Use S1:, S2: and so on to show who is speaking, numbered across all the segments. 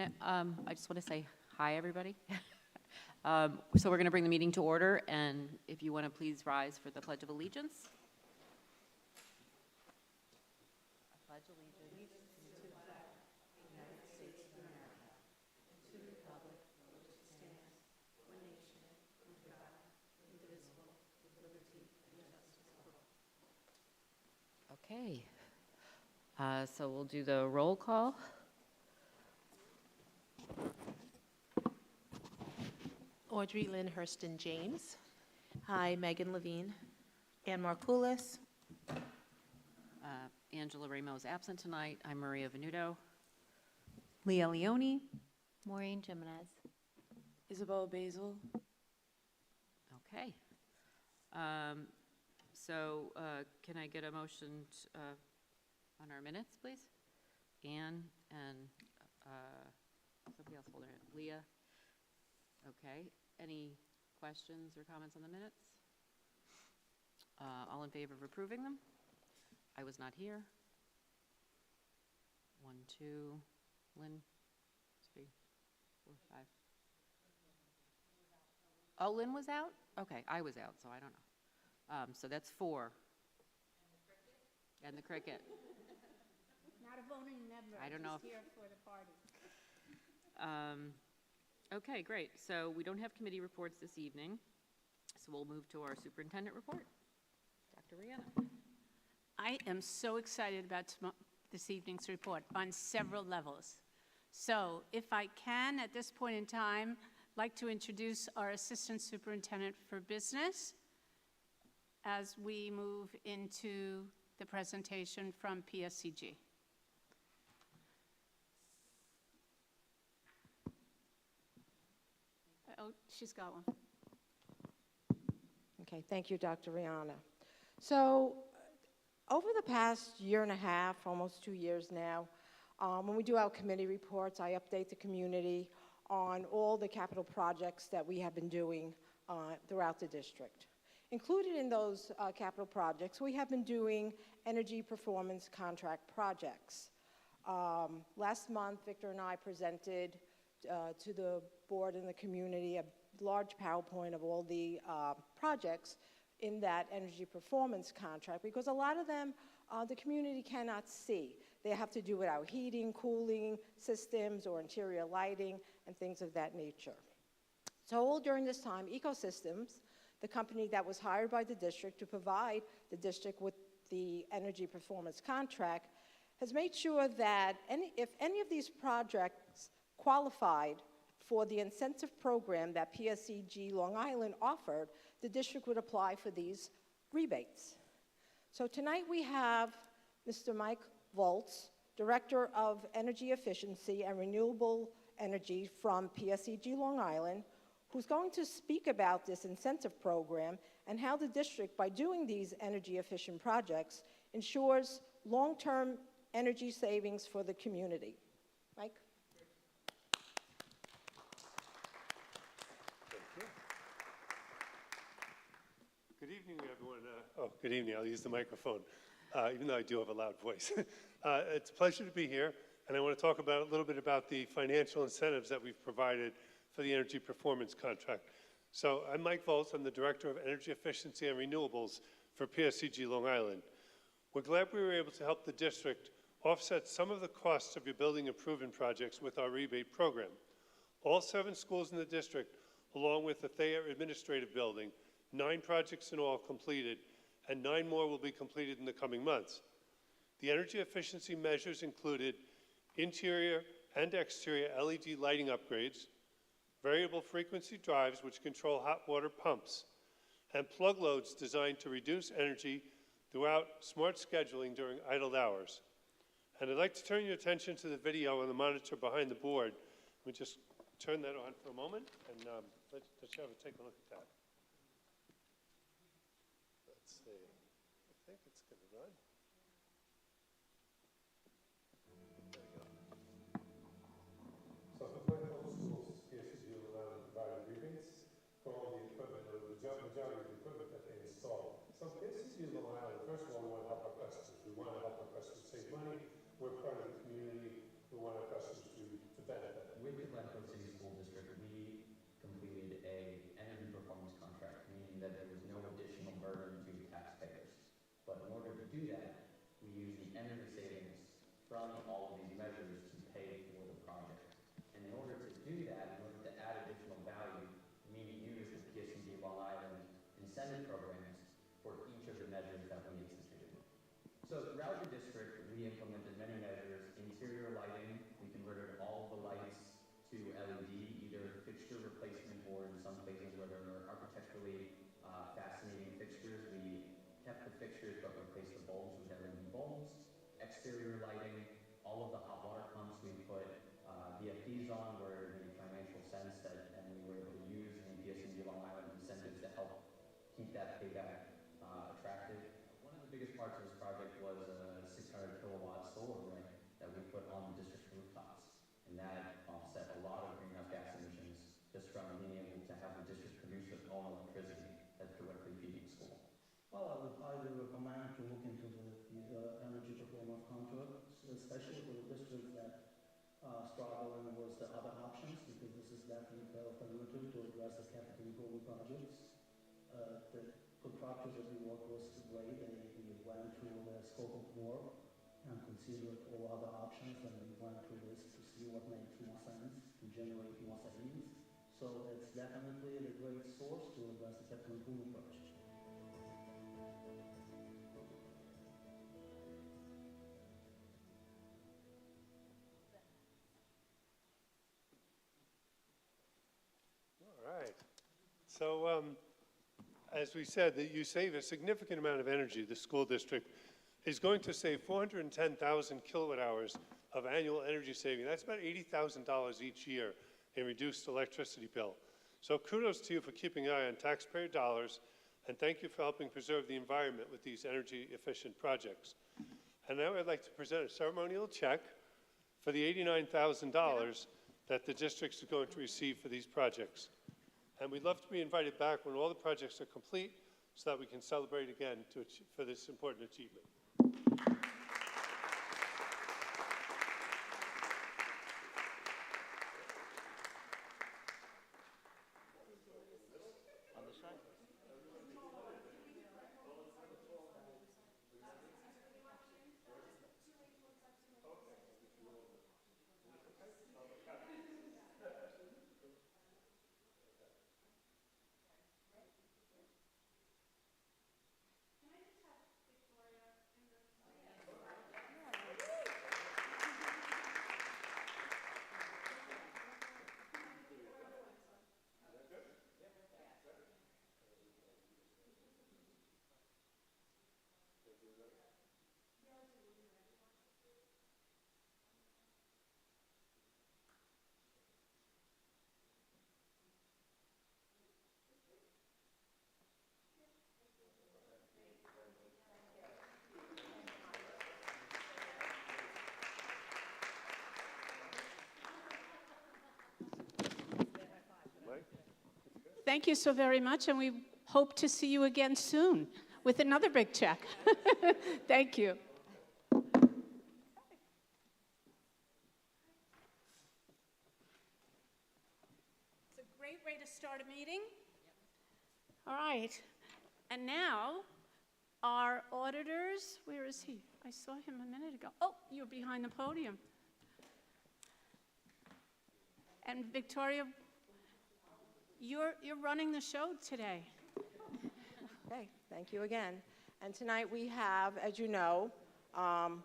S1: I just want to say hi, everybody. So we're going to bring the meeting to order, and if you want to please rise for the Pledge of Allegiance. I pledge allegiance to the flag of the United States of America, and to the republic for which it stands, one nation, under God, indivisible, with liberty and justice for all. Okay. So we'll do the roll call.
S2: Audrey Lynn Hurston James. Hi, Megan Levine. Ann Markoulis.
S1: Angela Ramos absent tonight. I'm Maria Venuto.
S3: Leah Leone.
S4: Maureen Jimenez.
S3: Isabel Basil.
S1: Okay. So can I get a motion on our minutes, please? Anne and somebody else hold her hand. Leah. Okay. Any questions or comments on the minutes? All in favor of approving them? I was not here. 1, 2, Lynn, 3, 4, 5. Oh, Lynn was out? Okay, I was out, so I don't know. So that's 4. And the cricket.
S5: Not a voting member.
S1: I don't know
S5: Just here for the party.
S1: Okay, great. So we don't have committee reports this evening, so we'll move to our superintendent report. Dr. Rihanna.
S5: I am so excited about this evening's report on several levels. So if I can, at this point in time, like to introduce our Assistant Superintendent for Business as we move into the presentation from PSCG. Oh, she's got one.
S6: Okay, thank you, Dr. Rihanna. So over the past year and a half, almost 2 years now, when we do our committee reports, I update the community on all the capital projects that we have been doing throughout the district. Included in those capital projects, we have been doing energy performance contract projects. Last month, Victor and I presented to the board and the community a large PowerPoint of all the projects in that energy performance contract, because a lot of them the community cannot see. They have to do with our heating, cooling systems, or interior lighting, and things of that nature. So all during this time, Ecosystems, the company that was hired by the district to provide the district with the energy performance contract, has made sure that if any of these projects qualified for the incentive program that PSCG Long Island offered, the district would apply for these rebates. So tonight we have Mr. Mike Volz, Director of Energy Efficiency and Renewable Energy from PSCG Long Island, who's going to speak about this incentive program and how the district, by doing these energy efficient projects, ensures long-term energy savings for the community. Mike?
S7: Good evening, everyone. Good evening. I'll use the microphone, even though I do have a loud voice. It's a pleasure to be here, and I want to talk about a little bit about the financial incentives that we've provided for the energy performance contract. So I'm Mike Volz. I'm the Director of Energy Efficiency and Renewables for PSCG Long Island. We're glad we were able to help the district offset some of the costs of your building improvement projects with our rebate program. All 7 schools in the district, along with the Thayer Administrative Building, 9 projects in all completed, and 9 more will be completed in the coming months. The energy efficiency measures included interior and exterior LED lighting upgrades, variable frequency drives which control hot water pumps, and plug loads designed to reduce energy throughout smart scheduling during idle hours. And I'd like to turn your attention to the video on the monitor behind the board. Let me just turn that on for a moment, and let's have a take a look at that. Let's see. I think it's going to run. There we go. So for local schools, PSCG will allow providing rebates for all the equipment, or the majority of the equipment that they install. So PSCG Long Island, first of all, we want to help our customers. We want to help our customers save money. We're part of the community. We want our customers to benefit.
S8: So throughout the district, we implemented many measures. Interior lighting, we converted all the lights to LED, either fixture replacement or in some places where there are architecturally fascinating fixtures, we kept the fixtures but replaced the bulbs with LED bulbs. Exterior lighting, all of the hot water pumps we put VFDs on where it made financial sense that, and we were able to use the PSNG Long Island incentives to help keep that payback attractive. One of the biggest parts of this project was a 600 kilowatt solar array that we put on the district's rooftops. And that offset a lot of greenhouse gas emissions just from being able to have the district produce its own electricity that's directly feeding the school.
S9: Well, I would highly recommend to look into these energy performance contracts, especially for the districts that struggling with the other options, because this is definitely the alternative to address the capital improvement projects. The contractors that we work with is great. They went through the scope of work and considered all other options, and we went through this to see what makes more sense to generate more savings. So it's definitely a great source to address the capital improvement project.
S7: All right. So as we said, that you save a significant amount of energy. The school district is going to save 410,000 kilowatt hours of annual energy saving. That's about $80,000 each year in reduced electricity bill. So kudos to you for keeping an eye on taxpayer dollars, and thank you for helping preserve the environment with these energy efficient projects. And now I'd like to present a ceremonial check for the $89,000 that the district is going to receive for these projects. And we'd love to be invited back when all the projects are complete so that we can celebrate again for this important achievement.
S5: Thank you so very much, and we hope to see you again soon with another big check. Thank you. It's a great way to start a meeting. All right. And now, our auditors, where is he? I saw him a minute ago. Oh, you're behind the podium. And Victoria, you're running the show today.
S6: Okay, thank you again. And tonight we have, as you know,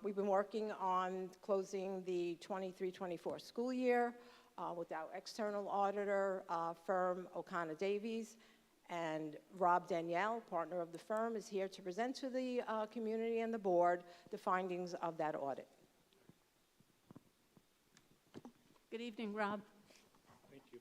S6: we've been working on closing the 23-24 school year with our external auditor firm, O'Connor Davies, and Rob Danielle, partner of the firm, is here to present to the community and the board the findings of that audit.
S5: Good evening, Rob.
S10: Thank you.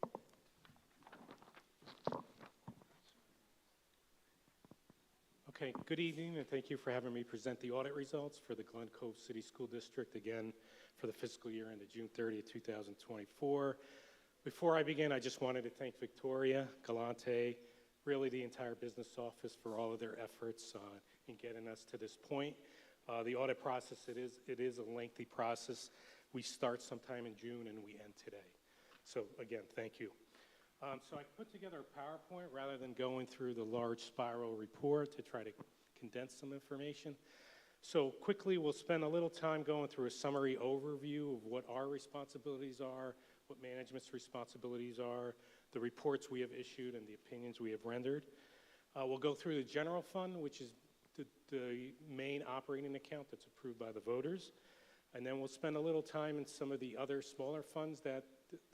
S10: Okay, good evening, and thank you for having me present the audit results for the Glen Cove City School District, again, for the fiscal year ended June 30th, 2024. Before I begin, I just wanted to thank Victoria, Galante, really the entire business office for all of their efforts in getting us to this point. The audit process, it is a lengthy process. We start sometime in June and we end today. So again, thank you. So I put together a PowerPoint rather than going through the large spiral report to try to condense some information. So quickly, we'll spend a little time going through a summary overview of what our responsibilities are, what management's responsibilities are, the reports we have issued, and the opinions we have rendered. We'll go through the general fund, which is the main operating account that's approved by the voters. And then we'll spend a little time in some of the other smaller funds that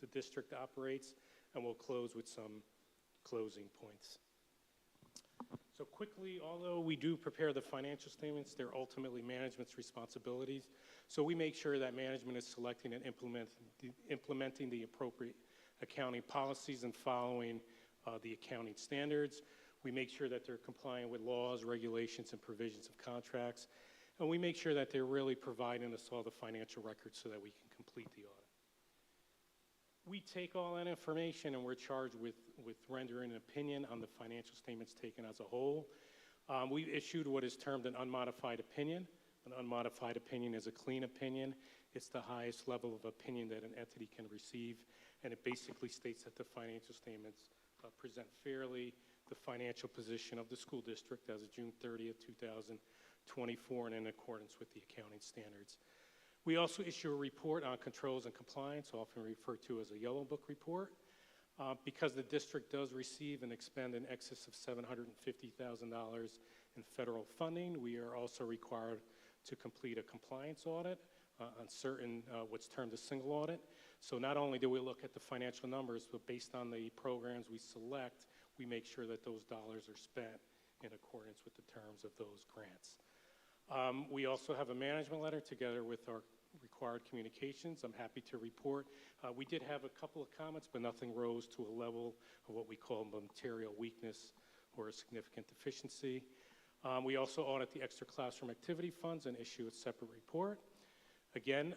S10: the district operates, and we'll close with some closing points. So quickly, although we do prepare the financial statements, they're ultimately management's responsibilities. So we make sure that management is selecting and implementing the appropriate accounting policies and following the accounting standards. We make sure that they're compliant with laws, regulations, and provisions of contracts. And we make sure that they're really providing us all the financial records so that we can complete the audit. We take all that information and we're charged with rendering an opinion on the financial statements taken as a whole. We've issued what is termed an unmodified opinion. An unmodified opinion is a clean opinion. It's the highest level of opinion that an entity can receive, and it basically states that the financial statements present fairly the financial position of the school district as of June 30th, 2024, and in accordance with the accounting standards. We also issue a report on controls and compliance, often referred to as a yellow book report. Because the district does receive and expend in excess of $750,000 in federal funding, we are also required to complete a compliance audit on certain, what's termed a single audit. So not only do we look at the financial numbers, but based on the programs we select, we make sure that those dollars are spent in accordance with the terms of those grants. We also have a management letter together with our required communications. I'm happy to report. We did have a couple of comments, but nothing rose to a level of what we call material weakness or a significant deficiency. We also audit the extra classroom activity funds and issue a separate report. Again,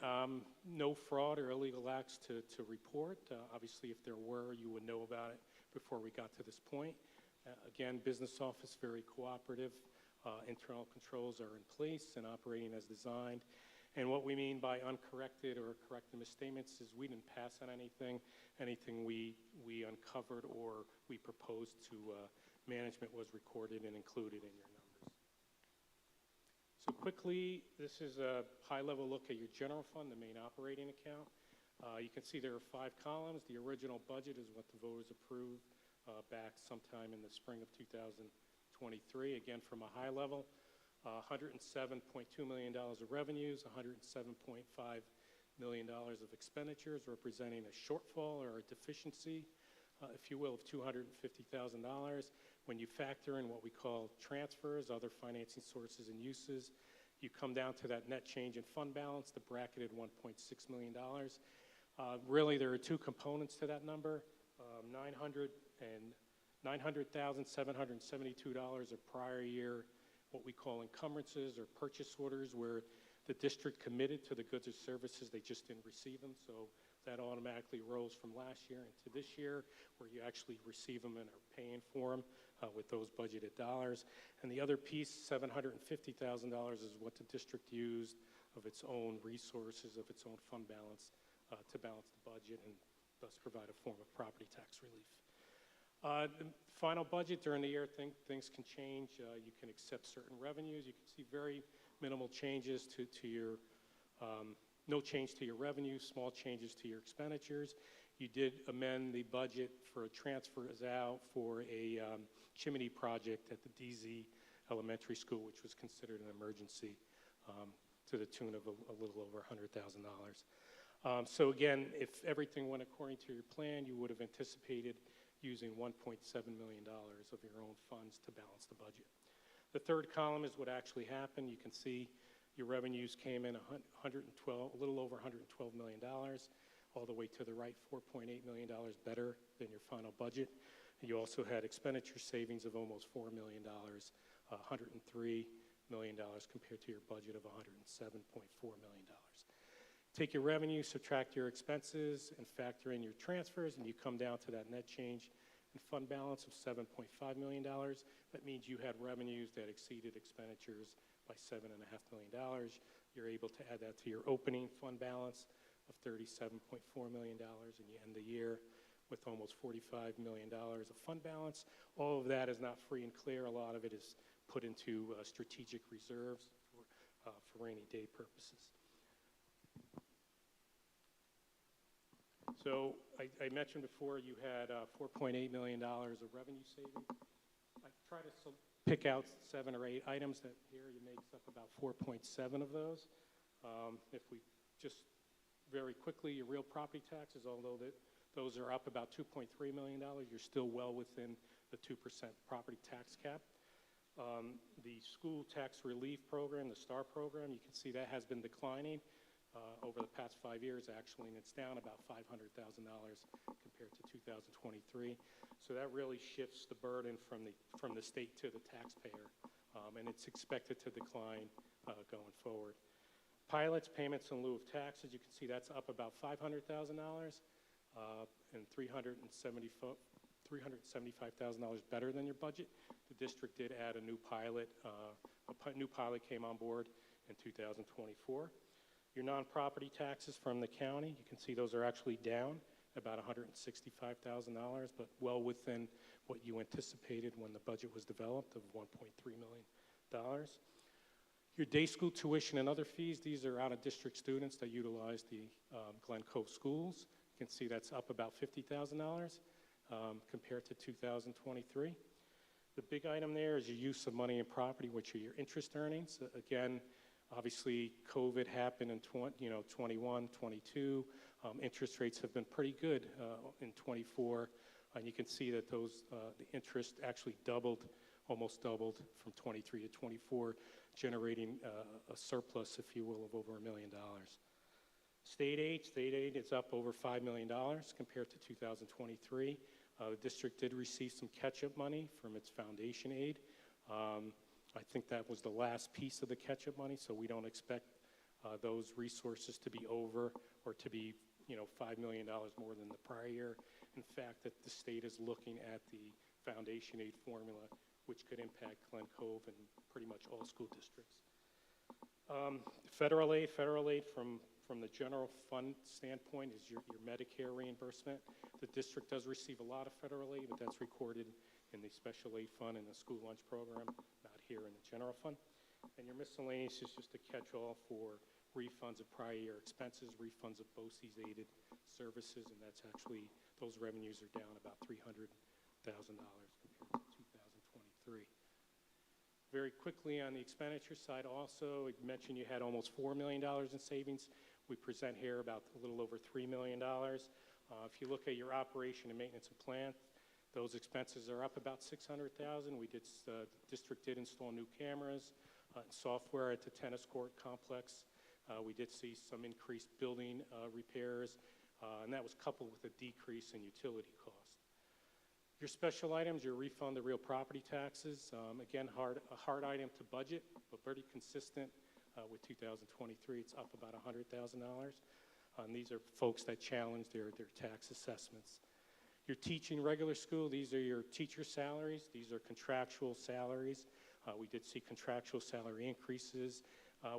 S10: no fraud or illegal acts to report. Obviously, if there were, you would know about it before we got to this point. Again, business office, very cooperative. Internal controls are in place and operating as designed. And what we mean by uncorrected or corrected misstatements is we didn't pass on anything. Anything we uncovered or we proposed to management was recorded and included in your numbers. So quickly, this is a high-level look at your general fund, the main operating account. You can see there are 5 columns. The original budget is what the voters approved back sometime in the spring of 2023. Again, from a high level, $107.2 million of revenues, $107.5 million of expenditures, representing a shortfall or a deficiency, if you will, of $250,000. When you factor in what we call transfers, other financing sources and uses, you come down to that net change in fund balance, the bracketed $1.6 million. Really, there are 2 components to that number. $900,772 of prior year, what we call encumbrances or purchase orders, where the district committed to the goods or services, they just didn't receive them. So that automatically rose from last year into this year, where you actually receive them and are paying for them with those budgeted dollars. And the other piece, $750,000, is what the district used of its own resources, of its own fund balance, to balance the budget and thus provide a form of property tax relief. The final budget during the year, things can change. You can accept certain revenues. You can see very minimal changes to your, no change to your revenue, small changes to your expenditures. You did amend the budget for a transfers out for a chimney project at the DZ Elementary School, which was considered an emergency, to the tune of a little over $100,000. So again, if everything went according to your plan, you would have anticipated using $1.7 million of your own funds to balance the budget. The third column is what actually happened. You can see your revenues came in a little over $112 million, all the way to the right, $4.8 million better than your final budget. And you also had expenditure savings of almost $4 million, $103 million compared to your budget of $107.4 million. Take your revenue, subtract your expenses, and factor in your transfers, and you come down to that net change in fund balance of $7.5 million. That means you had revenues that exceeded expenditures by $7.5 million. You're able to add that to your opening fund balance of $37.4 million, and you end the year with almost $45 million of fund balance. All of that is not free and clear. A lot of it is put into strategic reserves for rainy day purposes. So I mentioned before you had $4.8 million of revenue savings. I try to pick out 7 or 8 items that here makes up about 4.7 of those. If we just very quickly, your real property taxes, although those are up about $2.3 million, you're still well within the 2% property tax cap. The school tax relief program, the STAR program, you can see that has been declining over the past 5 years, actually, and it's down about $500,000 compared to 2023. So that really shifts the burden from the state to the taxpayer, and it's expected to decline going forward. Pilots, payments in lieu of taxes, you can see that's up about $500,000 and $375,000 better than your budget. The district did add a new pilot. New pilot came on board in 2024. Your non-property taxes from the county, you can see those are actually down about $165,000, but well within what you anticipated when the budget was developed of $1.3 million. Your day school tuition and other fees, these are out-of-district students that utilize the Glen Cove schools. You can see that's up about $50,000 compared to 2023. The big item there is your use of money and property, which are your interest earnings. Again, obviously, COVID happened in 21, 22. Interest rates have been pretty good in 24, and you can see that the interest actually almost doubled from 23 to 24, generating a surplus, if you will, of over $1 million. State aid is up over $5 million compared to 2023. The district did receive some catch-up money from its foundation aid. I think that was the last piece of the catch-up money, so we don't expect those resources to be over or to be, $5 million more than the prior year. In fact, that the state is looking at the foundation aid formula, which could impact Glen Cove and pretty much all school districts. Federal aid from the general fund standpoint is your Medicare reimbursement. The district does receive a lot of federal aid, but that's recorded in the special aid fund and the school lunch program, not here in the general fund. And your miscellaneous is just a catch-all for refunds of prior year expenses, refunds of BOCES aided services, and that's actually, those revenues are down about $300,000 compared to 2023. Very quickly on the expenditure side also, I mentioned you had almost $4 million in savings. We present here about a little over $3 million. If you look at your operation and maintenance and plant, those expenses are up about $600,000. The district did install new cameras and software at the tennis court complex. We did see some increased building repairs, and that was coupled with a decrease in utility costs. Your special items, your refund of real property taxes, again, a hard item to budget, but very consistent with 2023. It's up about $100,000. And these are folks that challenge their tax assessments. Your teaching regular school, these are your teacher salaries. These are contractual salaries. We did see contractual salary increases.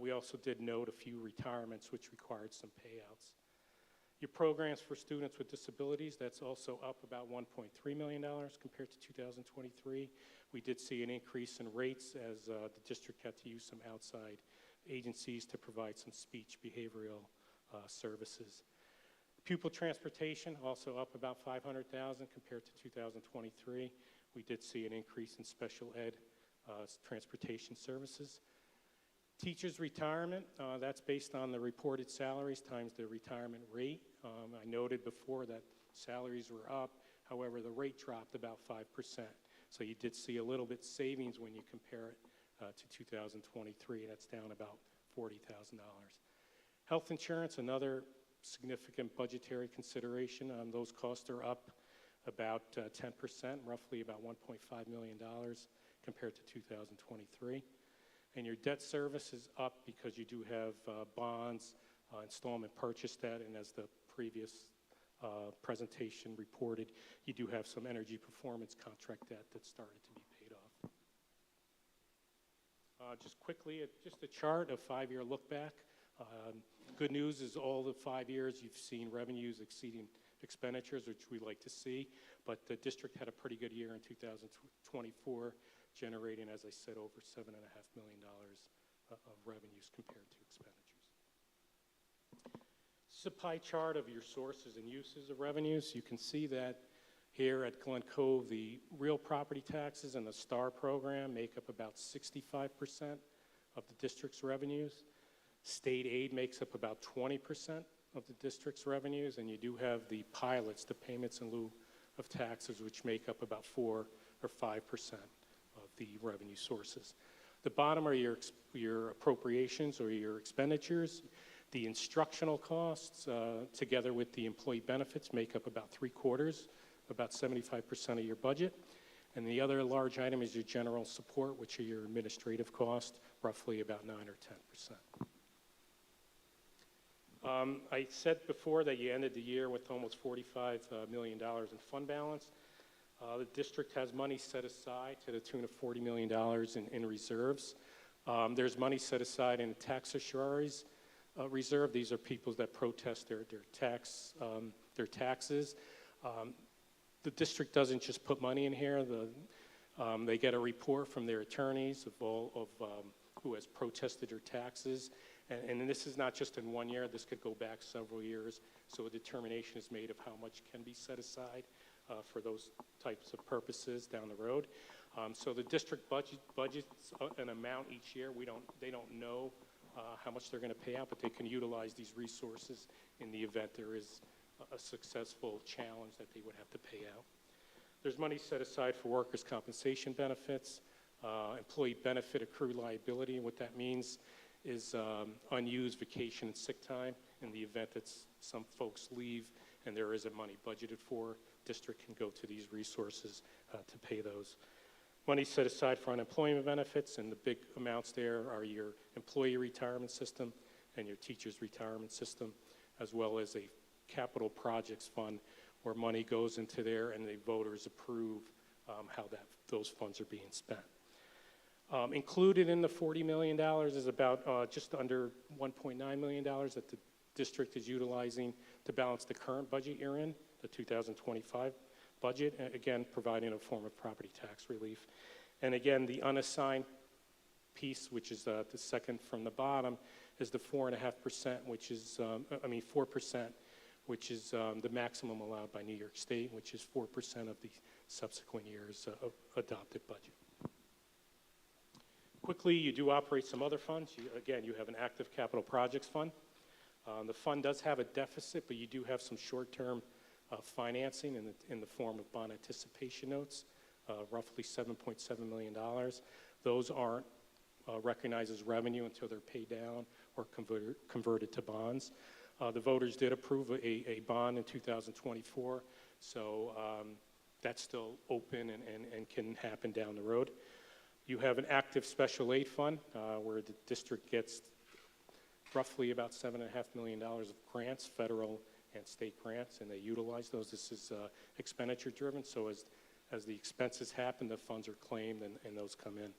S10: We also did note a few retirements, which required some payouts. Your programs for students with disabilities, that's also up about $1.3 million compared to 2023. We did see an increase in rates as the district had to use some outside agencies to provide some speech behavioral services. Pupil transportation, also up about $500,000 compared to 2023. We did see an increase in special ed transportation services. Teachers' retirement, that's based on the reported salaries times the retirement rate. I noted before that salaries were up, however, the rate dropped about 5%. So you did see a little bit savings when you compare it to 2023. That's down about $40,000. Health insurance, another significant budgetary consideration. Those costs are up about 10%, roughly about $1.5 million compared to 2023. And your debt service is up because you do have bonds, installment purchase debt, and as the previous presentation reported, you do have some energy performance contract debt that started to be paid off. Just quickly, just a chart, a 5-year look back. Good news is all the 5 years you've seen revenues exceeding expenditures, which we like to see, but the district had a pretty good year in 2024, generating, as I said, over $7.5 million of revenues compared to expenditures. This is a pie chart of your sources and uses of revenues. You can see that Here at Glen Cove, the real property taxes and the STAR program make up about 65% of the district's revenues. State aid makes up about 20% of the district's revenues, and you do have the pilots, the payments in lieu of taxes, which make up about 4 or 5% of the revenue sources. The bottom are your appropriations or your expenditures. The instructional costs, together with the employee benefits, make up about 3/4, about 75% of your budget. And the other large item is your general support, which are your administrative costs, roughly about 9 or 10%. I said before that you ended the year with almost $45 million in fund balance. The district has money set aside to the tune of $40 million in reserves. There's money set aside in the tax assurances reserve. These are people that protest their taxes. The district doesn't just put money in here. They get a report from their attorneys of who has protested their taxes. And this is not just in 1 year. This could go back several years. So a determination is made of how much can be set aside for those types of purposes down the road. So the district budgets an amount each year. They don't know how much they're going to pay out, but they can utilize these resources in the event there is a successful challenge that they would have to pay out. There's money set aside for workers' compensation benefits, employee benefit accrued liability. And what that means is unused vacation and sick time in the event that some folks leave and there isn't money budgeted for. District can go to these resources to pay those. Money set aside for unemployment benefits, and the big amounts there are your employee retirement system and your teacher's retirement system, as well as a capital projects fund where money goes into there and the voters approve how those funds are being spent. Included in the $40 million is about just under $1.9 million that the district is utilizing to balance the current budget year in, the 2025 budget, and again, providing a form of property tax relief. And again, the unassigned piece, which is the second from the bottom, is the 4.5%, which is, 4%, which is the maximum allowed by New York State, which is 4% of the subsequent year's adopted budget. Quickly, you do operate some other funds. Again, you have an active capital projects fund. The fund does have a deficit, but you do have some short-term financing in the form of bond anticipation notes, roughly $7.7 million. Those aren't recognized as revenue until they're paid down or converted to bonds. The voters did approve a bond in 2024, so that's still open and can happen down the road. You have an active special aid fund where the district gets roughly about $7.5 million of grants, federal and state grants, and they utilize those. This is expenditure driven, so as the expenses happen, the funds are claimed and those come in.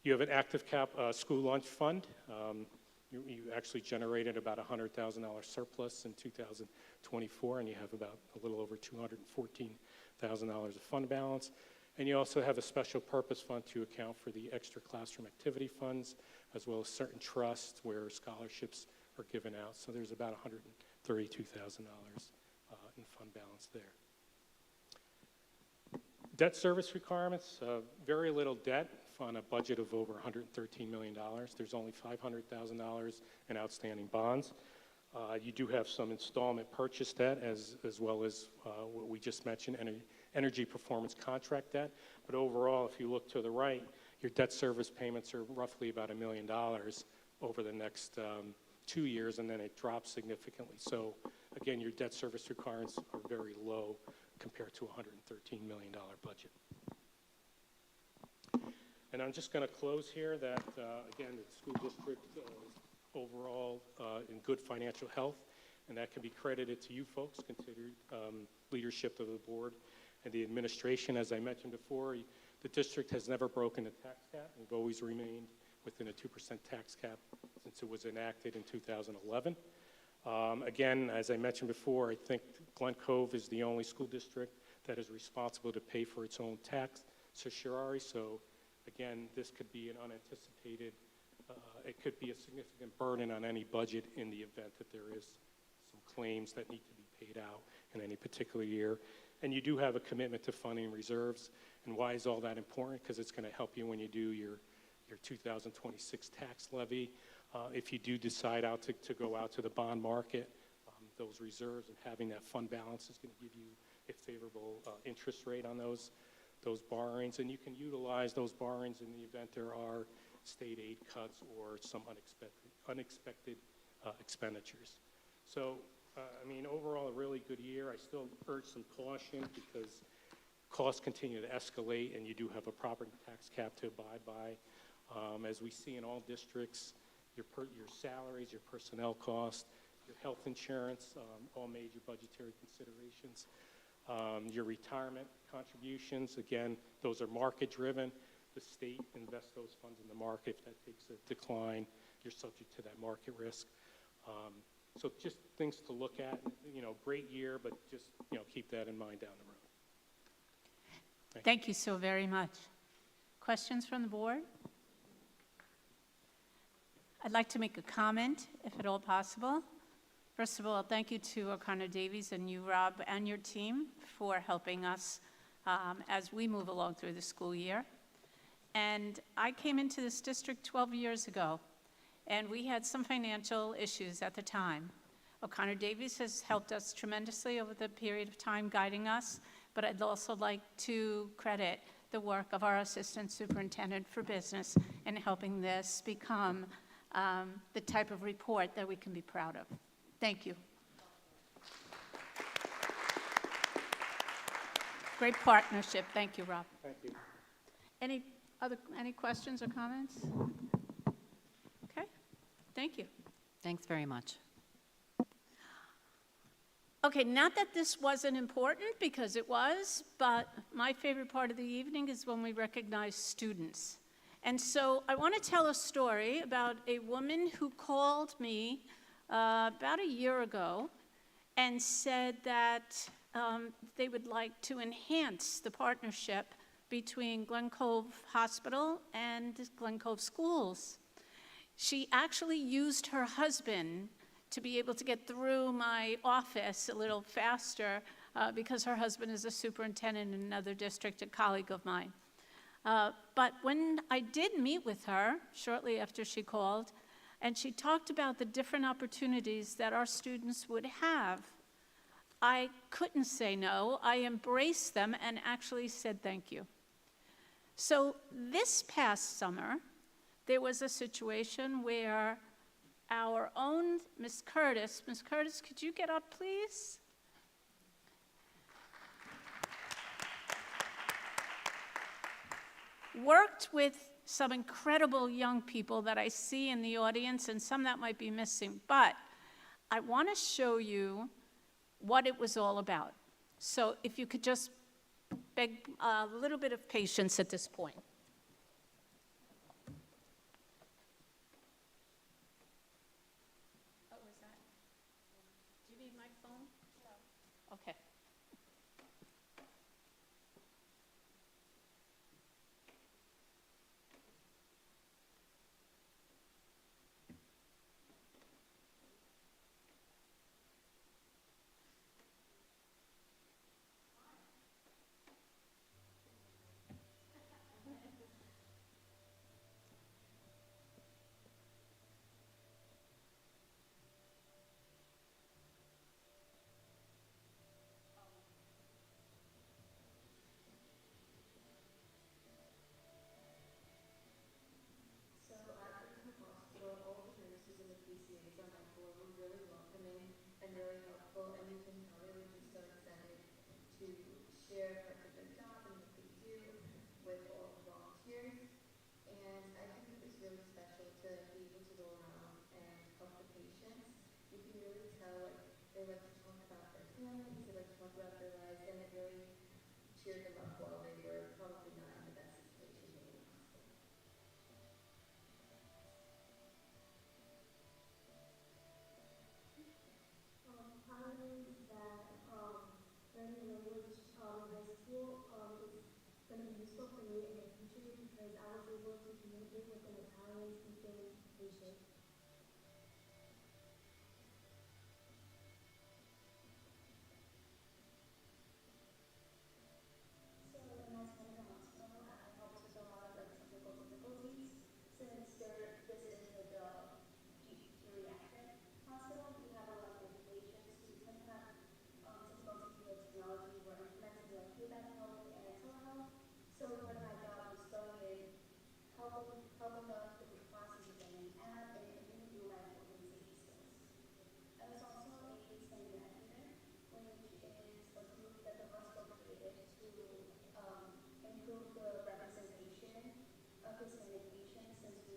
S10: You have an active school lunch fund. You actually generated about $100,000 surplus in 2024, and you have about a little over $214,000 of fund balance. And you also have a special purpose fund to account for the extra classroom activity funds, as well as certain trusts where scholarships are given out. So there's about $132,000 in fund balance there. Debt service requirements, very little debt on a budget of over $113 million. There's only $500,000 in outstanding bonds. You do have some installment purchase debt as well as what we just mentioned, energy performance contract debt. But overall, if you look to the right, your debt service payments are roughly about $1 million over the next 2 years, and then it drops significantly. So again, your debt service requirements are very low compared to a $113 million budget. And I'm just going to close here that, again, the school district is overall in good financial health, and that can be credited to you folks, considered leadership of the board and the administration. As I mentioned before, the district has never broken the tax cap. We've always remained within a 2% tax cap since it was enacted in 2011. Again, as I mentioned before, I think Glen Cove is the only school district that is responsible to pay for its own tax certiorari. So again, this could be an unanticipated, it could be a significant burden on any budget in the event that there is some claims that need to be paid out in any particular year. And you do have a commitment to funding reserves. And why is all that important? Because it's going to help you when you do your 2026 tax levy. If you do decide to go out to the bond market, those reserves and having that fund balance is going to give you a favorable interest rate on those borrowings. And you can utilize those borrowings in the event there are state aid cuts or some unexpected expenditures. So, I mean, overall, a really good year. I still urge some caution because costs continue to escalate, and you do have a property tax cap to abide by. As we see in all districts, your salaries, your personnel costs, your health insurance, all major budgetary considerations. Your retirement contributions, again, those are market-driven. The state invests those funds in the market. If that takes a decline, you're subject to that market risk. So just things to look at. You know, great year, but just, you know, keep that in mind down the road.
S5: Thank you so very much. Questions from the board? I'd like to make a comment, if at all possible. First of all, thank you to O'Connor Davies and you, Rob, and your team for helping us as we move along through the school year. And I came into this district 12 years ago, and we had some financial issues at the time. O'Connor Davies has helped us tremendously over the period of time guiding us, but I'd also like to credit the work of our Assistant Superintendent for Business in helping this become the type of report that we can be proud of. Thank you. Great partnership. Thank you, Rob.
S10: Thank you.
S5: Any questions or comments? Okay. Thank you.
S1: Thanks very much.
S5: Okay, not that this wasn't important, because it was, but my favorite part of the evening is when we recognize students. And so I want to tell a story about a woman who called me about a year ago and said that they would like to enhance the partnership between Glen Cove Hospital and Glen Cove Schools. She actually used her husband to be able to get through my office a little faster because her husband is a superintendent in another district, a colleague of mine. But when I did meet with her shortly after she called, and she talked about the different opportunities that our students would have, I couldn't say no. I embraced them and actually said thank you. So this past summer, there was a situation where our own Ms. Curtis, could you get up, please? Worked with some incredible young people that I see in the audience and some that might be missing, but I want to show you what it was all about. So if you could just beg a little bit of patience at this point. Oh, is that? Do you need my phone? No. Okay.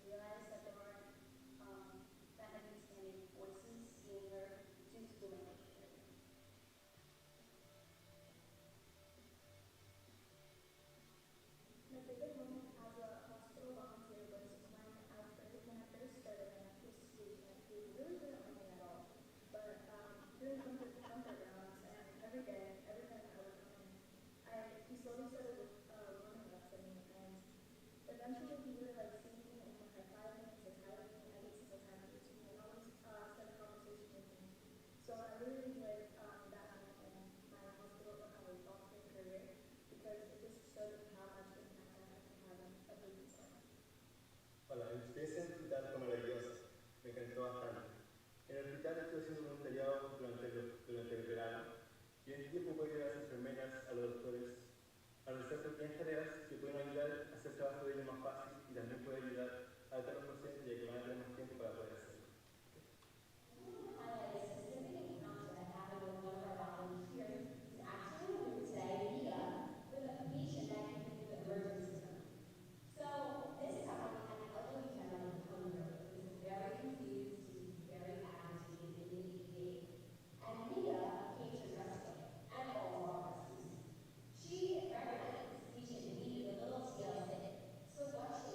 S11: realized that there aren't that many Hispanic voices seeing her to school language area. My favorite moment as a hospital volunteer was when I first started my medical school camp. We really didn't like me at all, but doing comfort rounds and every day I would come in, he slowly started warming up to me, and eventually he would like see me and high five me and say hi to me every single time he would see me, and always start a conversation with me. So I really enjoyed that moment in my hospital volunteer career because it just showed me how much impact I can have in a person's life.
S12: Hola, mi experiencia en el hospital fue maravillosa, me encantó bastante. En el hospital estuve haciendo voluntariado durante el verano y en este tiempo pude ayudar a las enfermeras, a los doctores, a realizar pequeñas tareas que pueden ayudar a hacer el trabajo de ellos más fácil y también puede ayudar a tratar a los pacientes ya que van a tener más tiempo para poder hacerlo.
S11: She recognized the patient needed a little TLC. So what she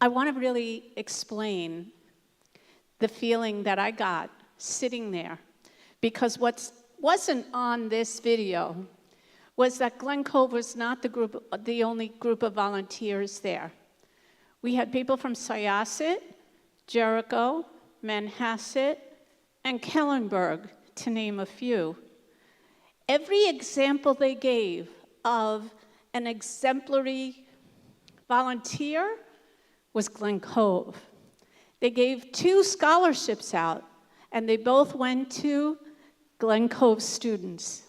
S5: I want to really explain the feeling that I got sitting there, because what wasn't on this video was that Glen Cove was not the only group of volunteers there. We had people from Syosset, Jericho, Manhasset, and Kellenberg, to name a few. Every example they gave of an exemplary volunteer was Glen Cove. They gave 2 scholarships out, and they both went to Glen Cove students.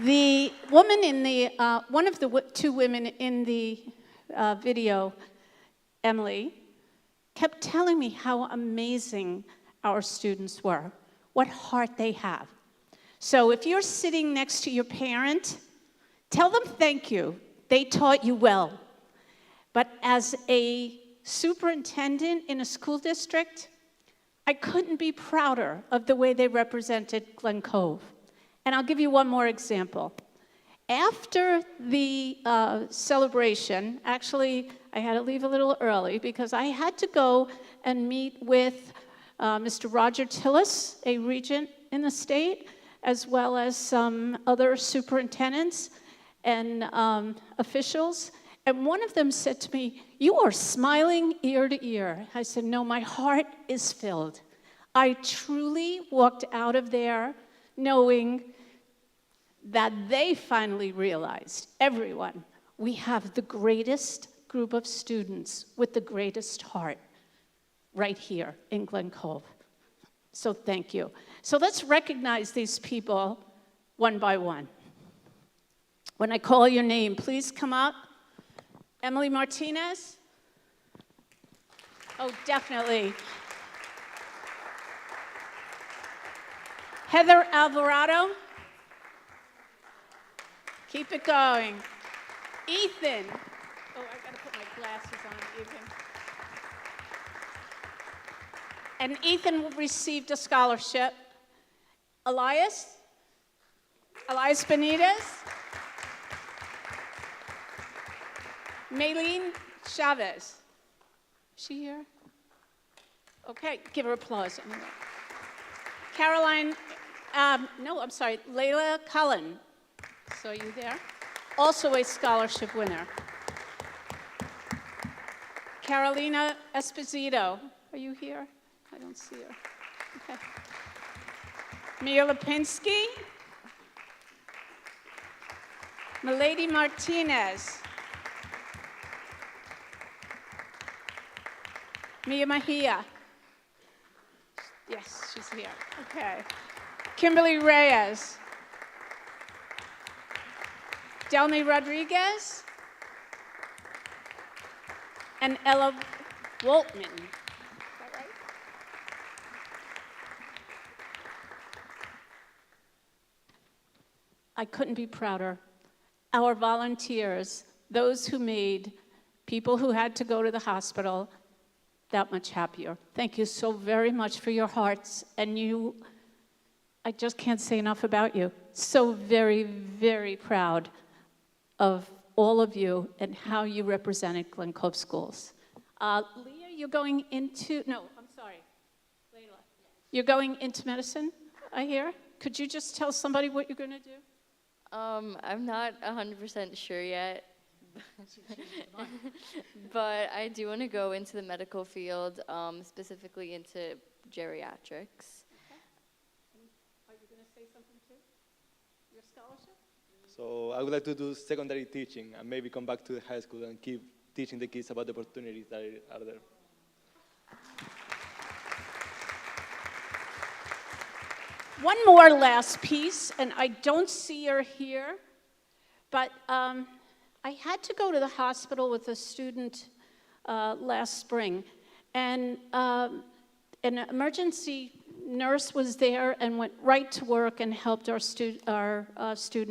S5: The woman in the, one of the 2 women in the video, Emily, kept telling me how amazing our students were, what heart they have. So if you're sitting next to your parent, tell them thank you. They taught you well. But as a superintendent in a school district, I couldn't be prouder of the way they represented Glen Cove. And I'll give you one more example. After the celebration, actually, I had to leave a little early because I had to go and meet with Mr. Roger Tillis, a regent in the state, as well as some other superintendents and officials. And one of them said to me, "You are smiling ear to ear." I said, "No, my heart is filled." I truly walked out of there knowing that they finally realized, everyone, we have the greatest group of students with the greatest heart right here in Glen Cove. So thank you. So let's recognize these people one by one. When I call your name, please come up. Emily Martinez? Oh, definitely. Heather Alvarado? Keep it going. Ethan. Oh, I gotta put my glasses on, Ethan. And Ethan received a scholarship. Elias Benitez. Maylene Chavez. Is she here? Okay, give her applause. Caroline, Layla Cullen. Saw you there. Also a scholarship winner. Carolina Esposito. Are you here? I don't see her. Okay. Mia Lipinski. Milady Martinez. Mia Mejia. Yes, she's here. Okay. Kimberly Reyes. Delmy Rodriguez. And Ella Waltman. Is that right? I couldn't be prouder. Our volunteers, those who made people who had to go to the hospital that much happier. Thank you so very much for your hearts. And you, I just can't say enough about you. So very, very proud of all of you and how you represented Glen Cove Schools. Leah, you're going into, no, I'm sorry, Layla. You're going into medicine, I hear? Could you just tell somebody what you're going to do?
S13: I'm not 100% sure yet, but I do want to go into the medical field, specifically into geriatrics.
S5: Okay. Are you going to say something too? Your scholarship?
S12: So I would like to do secondary teaching and maybe come back to the high school and keep teaching the kids about the opportunities that are there.
S5: One more last piece, and I don't see her here, but I had to go to the hospital with a student last spring, and an emergency nurse was there and went right to work and helped our student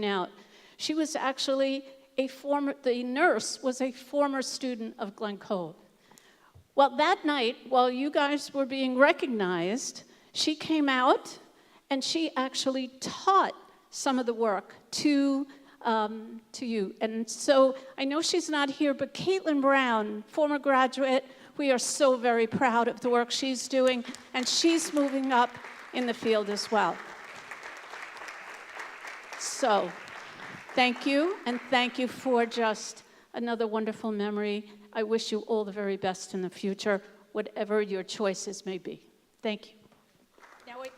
S5: out. She was actually the nurse was a former student of Glen Cove. Well, that night, while you guys were being recognized, she came out and she actually taught some of the work to you. And so I know she's not here, but Caitlin Brown, former graduate, we are so very proud of the work she's doing, and she's moving up in the field as well. So thank you, and thank you for just another wonderful memory. I wish you all the very best in the future, whatever your choices may be. Thank you. Now wait.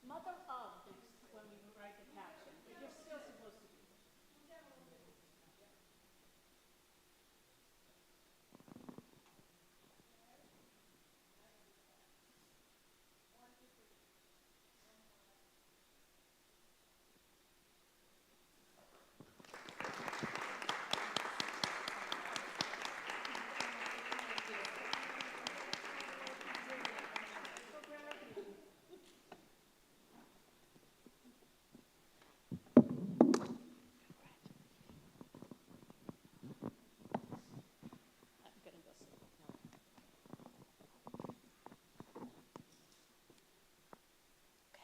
S5: Mother of is when we write the caption, but you're still supposed to be.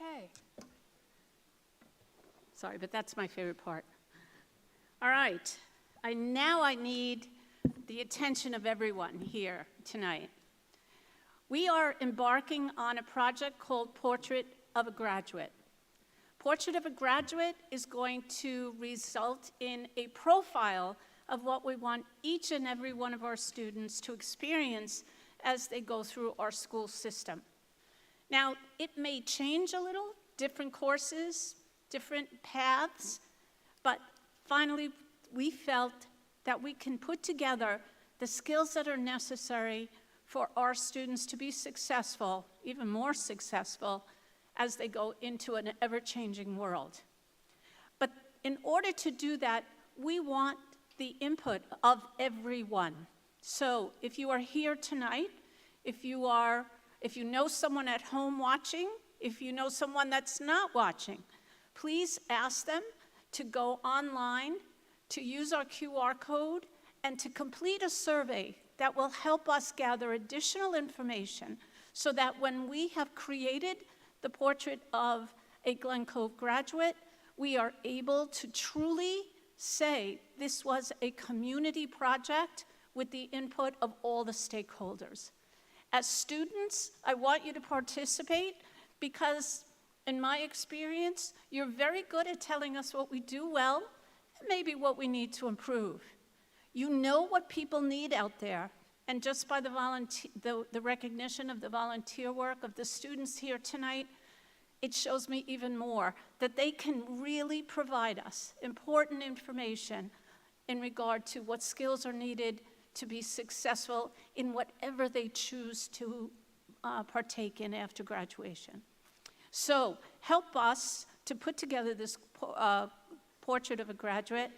S5: Okay. Sorry, but that's my favorite part. All right. Now I need the attention of everyone here tonight. We are embarking on a project called Portrait of a Graduate. Portrait of a Graduate is going to result in a profile of what we want each and every one of our students to experience as they go through our school system. Now, it may change a little, different courses, different paths, but finally we felt that we can put together the skills that are necessary for our students to be successful, even more successful, as they go into an ever-changing world. But in order to do that, we want the input of everyone. So if you are here tonight, if you know someone at home watching, if you know someone that's not watching, please ask them to go online, to use our QR code, and to complete a survey that will help us gather additional information so that when we have created the portrait of a Glen Cove graduate, we are able to truly say this was a community project with the input of all the stakeholders. As students, I want you to participate because, in my experience, you're very good at telling us what we do well and maybe what we need to improve. You know what people need out there, and just by the recognition of the volunteer work of the students here tonight, it shows me even more that they can really provide us important information in regard to what skills are needed to be successful in whatever they choose to partake in after graduation. So help us to put together this portrait of a graduate.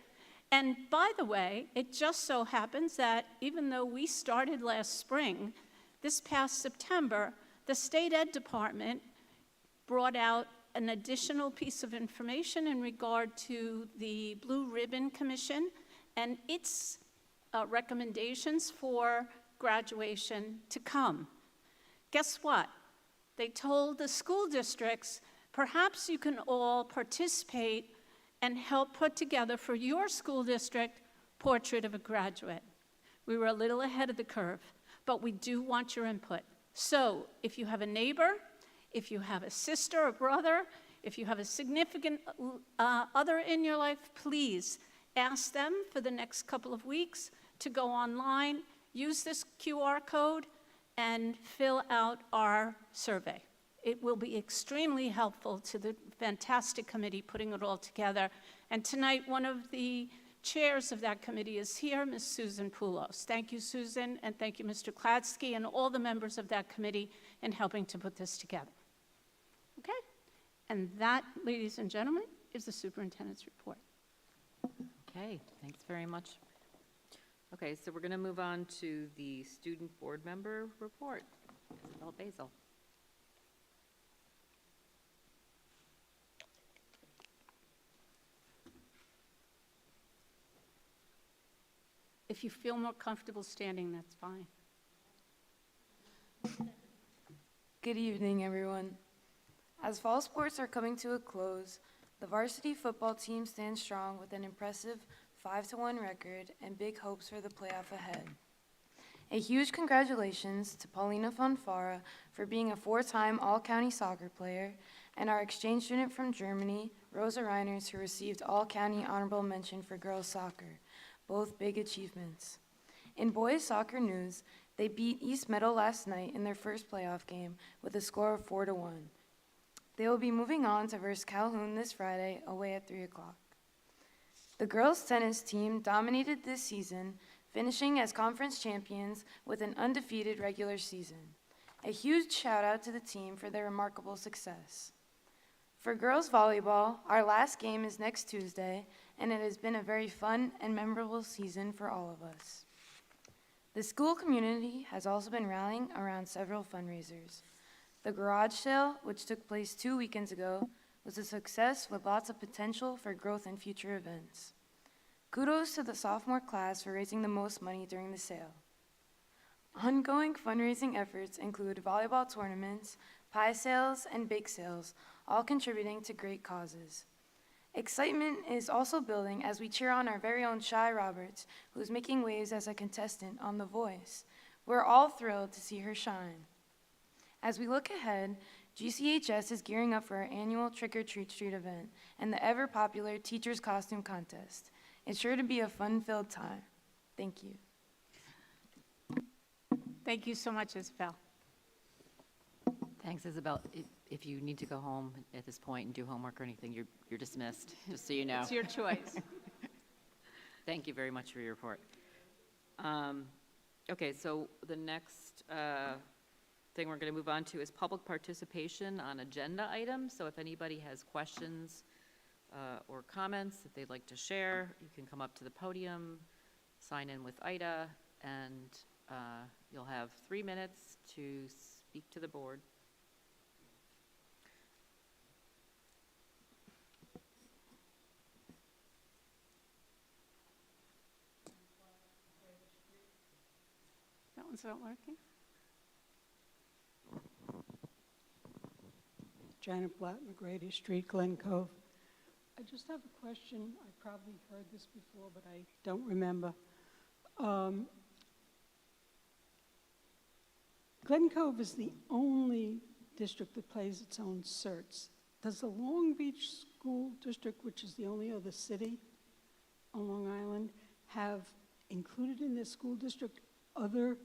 S5: And by the way, it just so happens that even though we started last spring, this past September, the State Ed Department brought out an additional piece of information in regard to the Blue Ribbon Commission and its recommendations for graduation to come. Guess what? They told the school districts, perhaps you can all participate and help put together for your school district portrait of a graduate. We were a little ahead of the curve, but we do want your input. So if you have a neighbor, if you have a sister or brother, if you have a significant other in your life, please ask them for the next couple of weeks to go online, use this QR code, and fill out our survey. It will be extremely helpful to the fantastic committee putting it all together. And tonight, one of the chairs of that committee is here, Ms. Susan Poulos. Thank you, Susan, and thank you, Mr. Kladsky, and all the members of that committee in helping to put this together. Okay? And that, ladies and gentlemen, is the superintendent's report.
S1: Okay, thanks very much. Okay, so we're going to move on to the student board member report. Isabel Basil.
S5: If you feel more comfortable standing, that's fine.
S3: Good evening, everyone. As fall sports are coming to a close, the varsity football team stands strong with an impressive 5-1 record and big hopes for the playoff ahead. A huge congratulations to Paulina Fonfara for being a 4-time All-County soccer player, and our exchange student from Germany, Rosa Reiners, who received All-County honorable mention for girls soccer, both big achievements. In boys soccer news, they beat East Meadow last night in their first playoff game with a score of 4-1. They will be moving on to verse Calhoun this Friday, away at 3 o'clock. The girls' tennis team dominated this season, finishing as conference champions with an undefeated regular season. A huge shout out to the team for their remarkable success. For girls volleyball, our last game is next Tuesday, and it has been a very fun and memorable season for all of us. The school community has also been rallying around several fundraisers. The garage sale, which took place 2 weekends ago, was a success with lots of potential for growth in future events. Kudos to the sophomore class for raising the most money during the sale. Ongoing fundraising efforts include volleyball tournaments, pie sales, and bake sales, all contributing to great causes. Excitement is also building as we cheer on our very own Shy Roberts, who's making waves as a contestant on The Voice. We're all thrilled to see her shine. As we look ahead, GCHS is gearing up for our annual Trick or Treat Street event and the ever-popular Teacher's Costume Contest. It's sure to be a fun-filled time. Thank you.
S5: Thank you so much, Isabel.
S1: Thanks, Isabel. If you need to go home at this point and do homework or anything, you're dismissed, just so you know.
S5: It's your choice.
S1: Thank you very much for your report. Okay, so the next thing we're going to move on to is public participation on agenda items. So if anybody has questions or comments that they'd like to share, you can come up to the podium, sign in with Ida, and you'll have 3 minutes to speak to the board.
S5: That one's not working?
S14: Janet Blatt, McGrady Street, Glen Cove. I just have a question. I probably heard this before, but I don't remember. Glen Cove is the only district that plays its own certs. Does the Long Beach School District, which is the only other city on Long Island, have included in their school district other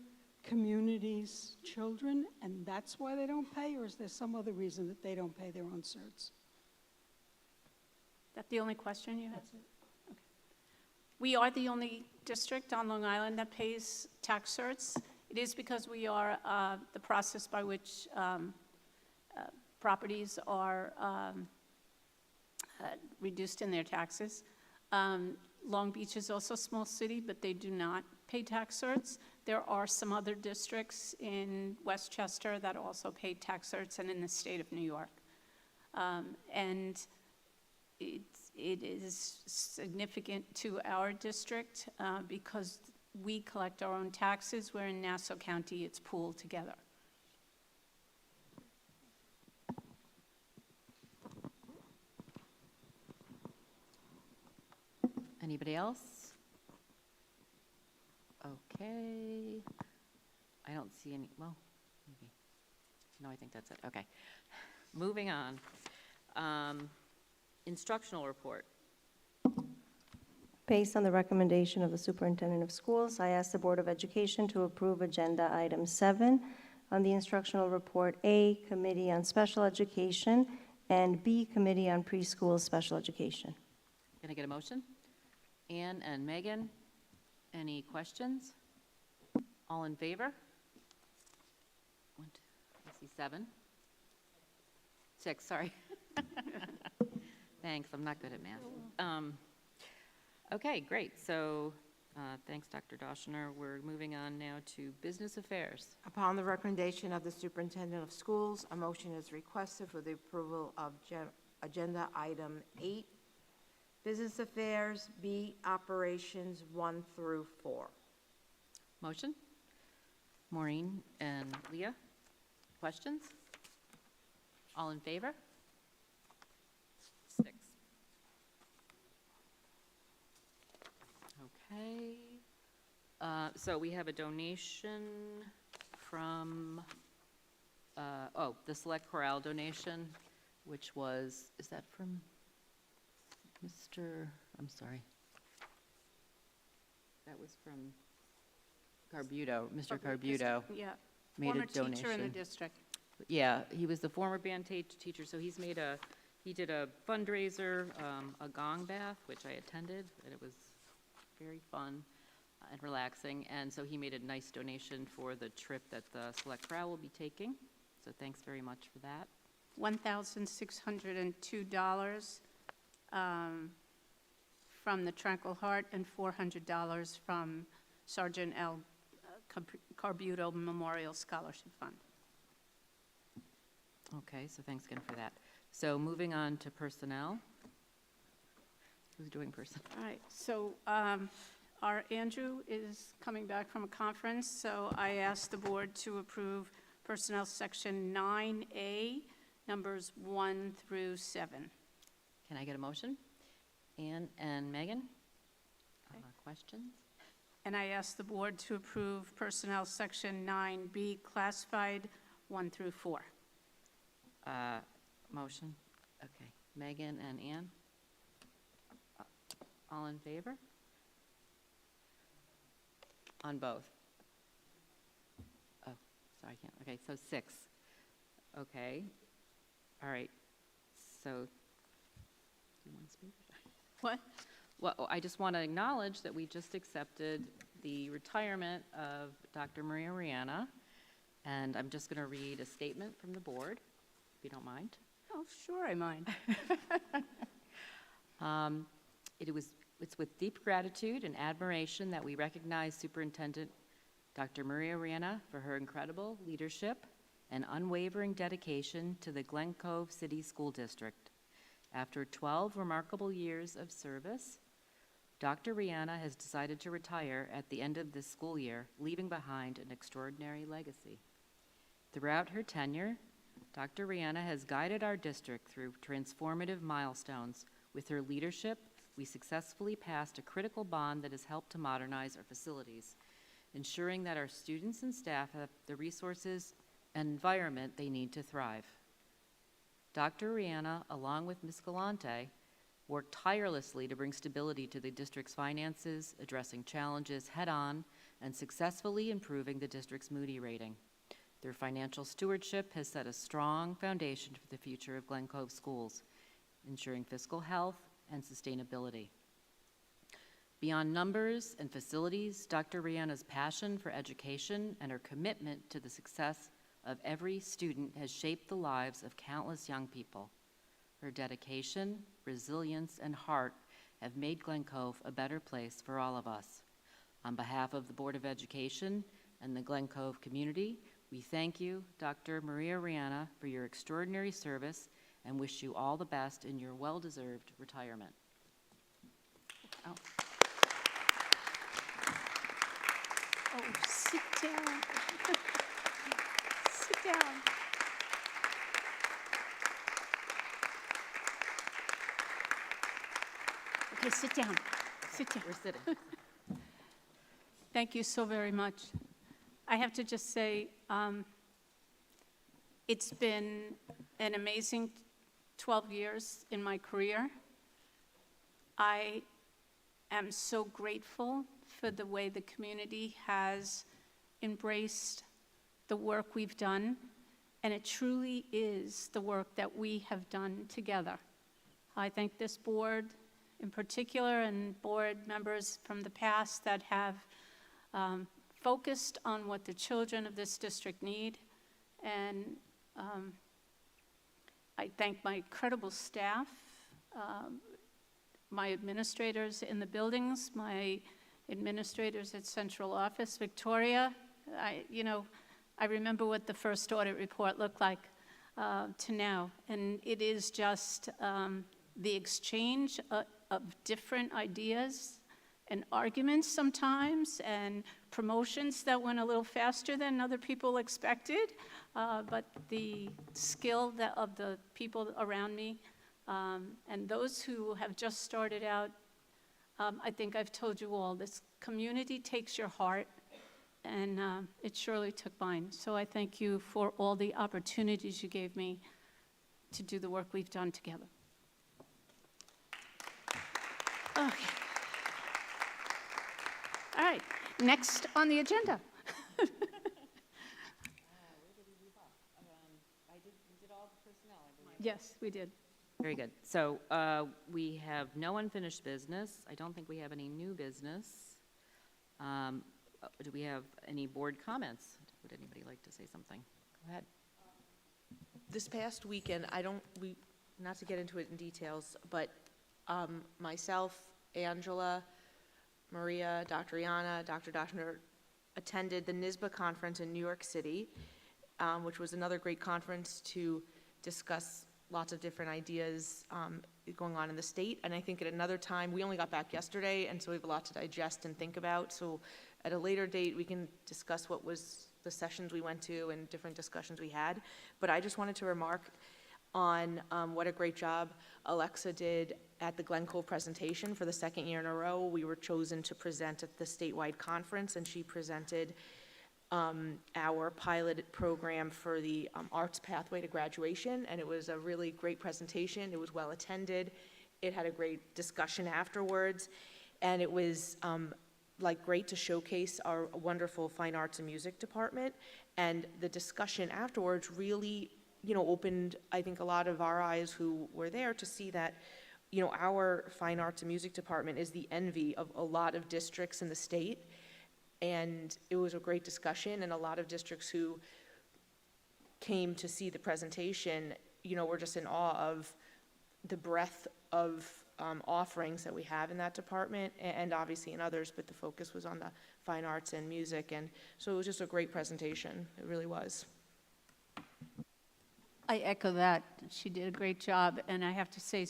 S14: communities' children, and that's why they don't pay, or is there some other reason that they don't pay their own certs?
S5: That the only question you have?
S14: That's it.
S5: Okay. We are the only district on Long Island that pays tax certs. It is because we are the process by which properties are reduced in their taxes. Long Beach is also a small city, but they do not pay tax certs. There are some other districts in Westchester that also pay tax certs, and in the state of New York. And it is significant to our district because we collect our own taxes, where in Nassau County it's pooled together.
S1: Anybody else? Okay. I don't see any, well, maybe. No, I think that's it. Okay. Moving on. Instructional report.
S15: Based on the recommendation of the Superintendent of Schools, I ask the Board of Education to approve Agenda Item 7 on the instructional report: A, Committee on Special Education, and B, Committee on Preschool Special Education.
S1: Can I get a motion? Ann and Megan, any questions? All in favor? 1, 2, I see 7. 6, sorry. Thanks, I'm not good at math. Okay, great. So Thanks, Dr. Doshner. We're moving on now to business affairs.
S6: Upon the recommendation of the superintendent of schools, a motion is requested for the approval of agenda item 8, business affairs, B, operations 1 through 4.
S1: Motion? Maureen and Leah, questions? All in favor? 6. Okay. So we have a donation from, the Select Chorale donation, which was, is that from I'm sorry. That was from Carbuto, Mr. Carbuto.
S5: Yeah,
S1: made a
S5: former teacher in the
S1: donation.
S5: district.
S1: Yeah, he was the former band teacher, so he did a fundraiser, a gong bath, which I attended, and it was very fun and relaxing. And so he made a nice donation for the trip that the Select Chorale will be taking. So thanks very much for that.
S5: $1,602 from the Tranquil Heart and $400 from Sergeant L. Carbuto Memorial Scholarship Fund.
S1: Okay, so thanks again for that. So moving on to personnel. Who's doing personnel?
S5: All right, so our Andrew is coming back from a conference, so I asked the board to approve Personnel Section 9A, numbers 1 through 7.
S1: Can I get a motion? Ann and Megan? Questions?
S5: And I asked the board to approve Personnel Section 9B, classified 1 through 4.
S1: Motion? Okay. Megan and Ann? All in favor? On both? Oh, sorry, I can't. Okay, so 6. Okay. All right. So, do you want to speak?
S5: What?
S1: Well, I just want to acknowledge that we just accepted the retirement of Dr. Maria Rihanna, and I'm just going to read a statement from the board, if you don't mind.
S5: Oh, sure I mind.
S1: It's with deep gratitude and admiration that we recognize Superintendent Dr. Maria Rihanna for her incredible leadership and unwavering dedication to the Glen Cove City School District. After 12 remarkable years of service, Dr. Rihanna has decided to retire at the end of this school year, leaving behind an extraordinary legacy. Throughout her tenure, Dr. Rihanna has guided our district through transformative milestones. With her leadership, we successfully passed a critical bond that has helped to modernize our facilities, ensuring that our students and staff have the resources and environment they need to thrive. Dr. Rihanna, along with Ms. Galante, worked tirelessly to bring stability to the district's finances, addressing challenges head-on, and successfully improving the district's Moody rating. Their financial stewardship has set a strong foundation for the future of Glen Cove schools, ensuring fiscal health and sustainability. Beyond numbers and facilities, Dr. Rihanna's passion for education and her commitment to the success of every student has shaped the lives of countless young people. Her dedication, resilience, and heart have made Glen Cove a better place for all of us. On behalf of the Board of Education and the Glen Cove community, we thank you, Dr. Maria Rihanna, for your extraordinary service and wish you all the best in your well-deserved retirement.
S5: Oh, sit down. Sit down. Okay, sit down. Sit down.
S1: We're sitting.
S5: Thank you so very much. I have to just say, it's been an amazing 12 years in my career. I am so grateful for the way the community has embraced the work we've done, and it truly is the work that we have done together. I thank this board in particular and board members from the past that have focused on what the children of this district need, and I thank my incredible staff, my administrators in the buildings, my administrators at central office. Victoria, I remember what the first audit report looked like to now, and it is just the exchange of different ideas and arguments sometimes, and promotions that went a little faster than other people expected, but the skill of the people around me, and those who have just started out, I think I've told you all, this community takes your heart, and it surely took mine. So I thank you for all the opportunities you gave me to do the work we've done together. Okay. All right, next on the agenda. Yes, we did.
S1: Very good. So we have no unfinished business. I don't think we have any new business. Do we have any board comments? Would anybody like to say something? Go ahead.
S2: This past weekend, not to get into it in details, but myself, Angela, Maria, Dr. Iana, Dr. Doshner attended the NYSBA conference in New York City, which was another great conference to discuss lots of different ideas going on in the state. And I think at another time, we only got back yesterday, and so we have a lot to digest and think about. So at a later date, we can discuss what was the sessions we went to and different discussions we had. But I just wanted to remark on what a great job Alexa did at the Glen Cove presentation. For the second year in a row, we were chosen to present at the statewide conference, and she presented our pilot program for the arts pathway to graduation, and it was a really great presentation. It was well attended. It had a great discussion afterwards, and it was great to showcase our wonderful fine arts and music department. And the discussion afterwards really, opened, I think, a lot of our eyes who were there to see that, our fine arts and music department is the envy of a lot of districts in the state. And it was a great discussion, and a lot of districts who came to see the presentation, were just in awe of the breadth of offerings that we have in that department, and obviously in others, but the focus was on the fine arts and music, and so it was just a great presentation. It really was.
S5: I echo that. She did a great job, and I have to say,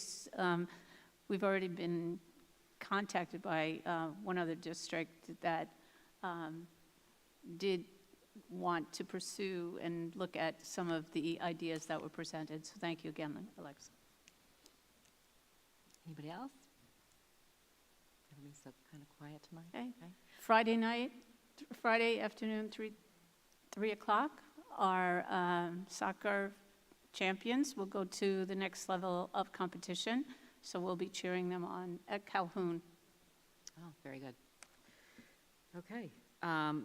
S5: we've already been contacted by one other district that did want to pursue and look at some of the ideas that were presented. So thank you again, Alexa.
S1: Anybody else? Everybody's so kind of quiet tonight.
S5: Okay. Friday night, Friday afternoon, 3 o'clock, our soccer champions will go to the next level of competition. So we'll be cheering them on at Calhoun.
S1: Oh, very good. Okay,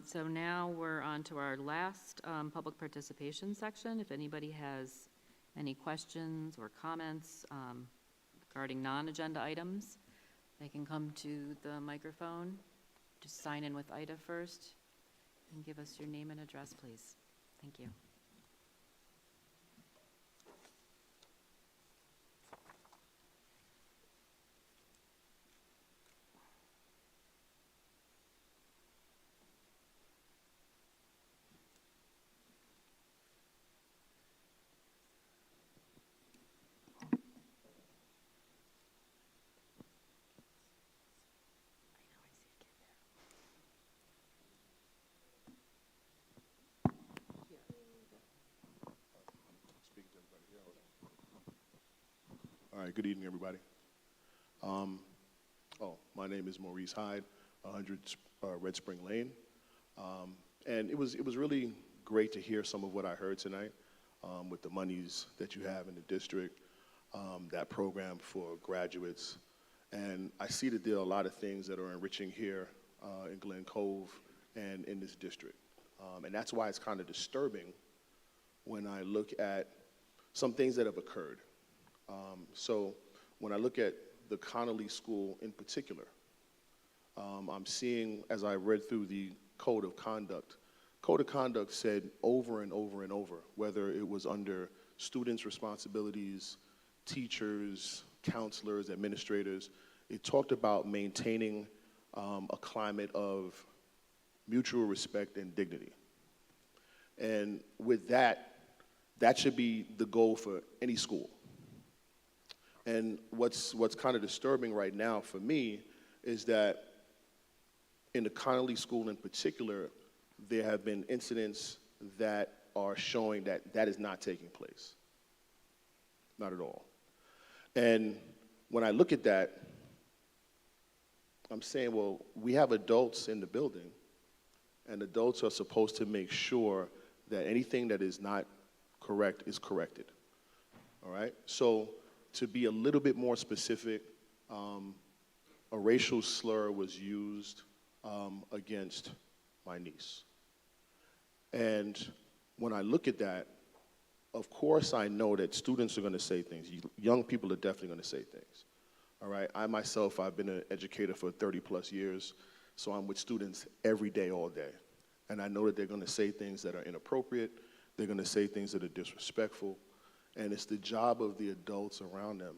S1: so now we're on to our last public participation section. If anybody has any questions or comments regarding non-agenda items, they can come to the microphone. Just sign in with Ida first and give us your name and address, please. Thank you.
S16: All right, good evening, everybody. My name is Maurice Hyde, 100 Red Spring Lane. And it was really great to hear some of what I heard tonight with the monies that you have in the district, that program for graduates. And I see that there are a lot of things that are enriching here in Glen Cove and in this district. And that's why it's kind of disturbing when I look at some things that have occurred. So when I look at the Connolly School in particular, I'm seeing, as I read through the Code of Conduct said over and over and over, whether it was under students' responsibilities, teachers, counselors, administrators, it talked about maintaining a climate of mutual respect and dignity. And with that, that should be the goal for any school. And what's kind of disturbing right now for me is that in the Connolly School in particular, there have been incidents that are showing that that is not taking place. Not at all. And when I look at that, I'm saying, well, we have adults in the building, and adults are supposed to make sure that anything that is not correct is corrected. All right? So to be a little bit more specific, a racial slur was used against my niece. And when I look at that, of course I know that students are going to say things. Young people are definitely going to say things. All right? I myself, I've been an educator for 30 plus years, so I'm with students every day, all day. And I know that they're going to say things that are inappropriate. They're going to say things that are disrespectful. And it's the job of the adults around them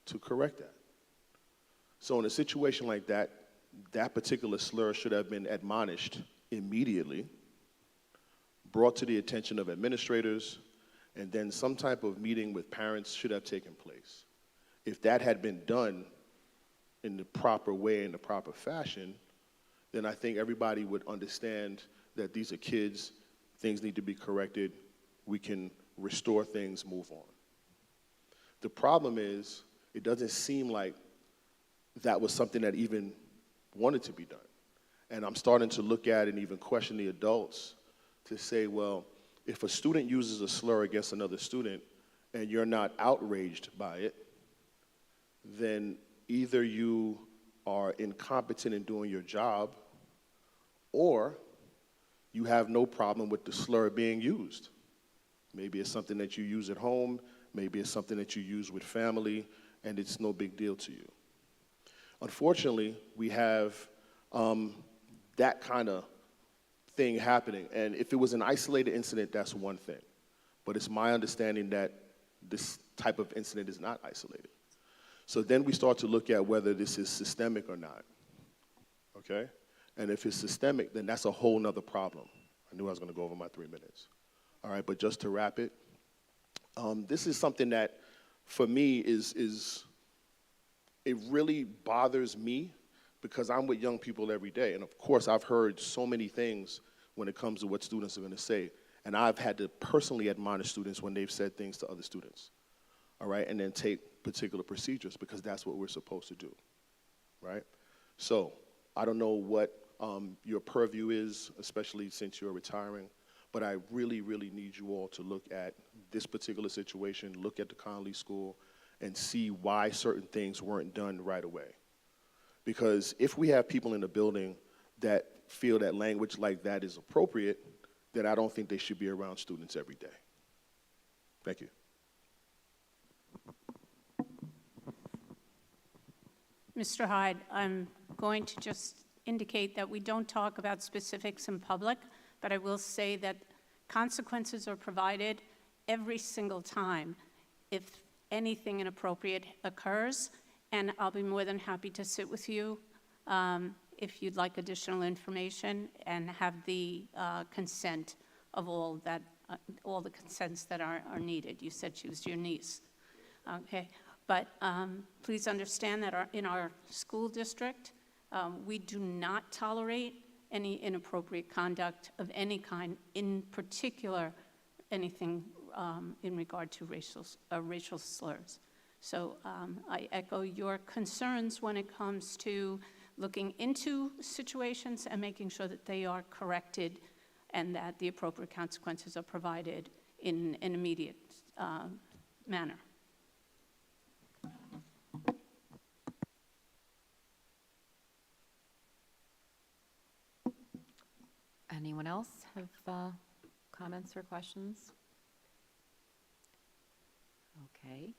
S16: to correct that. So in a situation like that, that particular slur should have been admonished immediately, brought to the attention of administrators, and then some type of meeting with parents should have taken place. If that had been done in the proper way, in the proper fashion, then I think everybody would understand that these are kids, things need to be corrected, we can restore things, move on. The problem is, it doesn't seem like that was something that even wanted to be done. And I'm starting to look at and even question the adults to say, well, if a student uses a slur against another student and you're not outraged by it, then either you are incompetent in doing your job or you have no problem with the slur being used. Maybe it's something that you use at home, maybe it's something that you use with family, and it's no big deal to you. Unfortunately, we have that kind of thing happening, and if it was an isolated incident, that's one thing. But it's my understanding that this type of incident is not isolated. So then we start to look at whether this is systemic or not, okay? And if it's systemic, then that's a whole nother problem. I knew I was gonna go over my 3 minutes. All right, but just to wrap it, this is something that, for me, it really bothers me because I'm with young people every day. And of course, I've heard so many things when it comes to what students are gonna say. And I've had to personally admonish students when they've said things to other students, all right? And then take particular procedures because that's what we're supposed to do, right? So I don't know what your purview is, especially since you're retiring, but I really, really need you all to look at this particular situation, look at the Connolly School, and see why certain things weren't done right away. Because if we have people in the building that feel that language like that is appropriate, then I don't think they should be around students every day. Thank you.
S5: Mr. Hyde, I'm going to just indicate that we don't talk about specifics in public, but I will say that consequences are provided every single time if anything inappropriate occurs, and I'll be more than happy to sit with you if you'd like additional information and have the consent of all the consents that are needed. You said she was your niece. Okay, but please understand that in our school district, we do not tolerate any inappropriate conduct of any kind, in particular anything in regard to racial slurs. So I echo your concerns when it comes to looking into situations and making sure that they are corrected and that the appropriate consequences are provided in an immediate manner.
S1: Anyone else have comments or questions? Okay.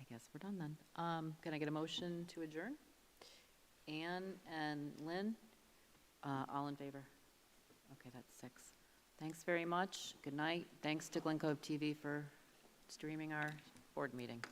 S1: I guess we're done then. Can I get a motion to adjourn? Anne and Lynn, all in favor? Okay, that's 6. Thanks very much. Good night. Thanks to Glen Cove TV for streaming our board meeting.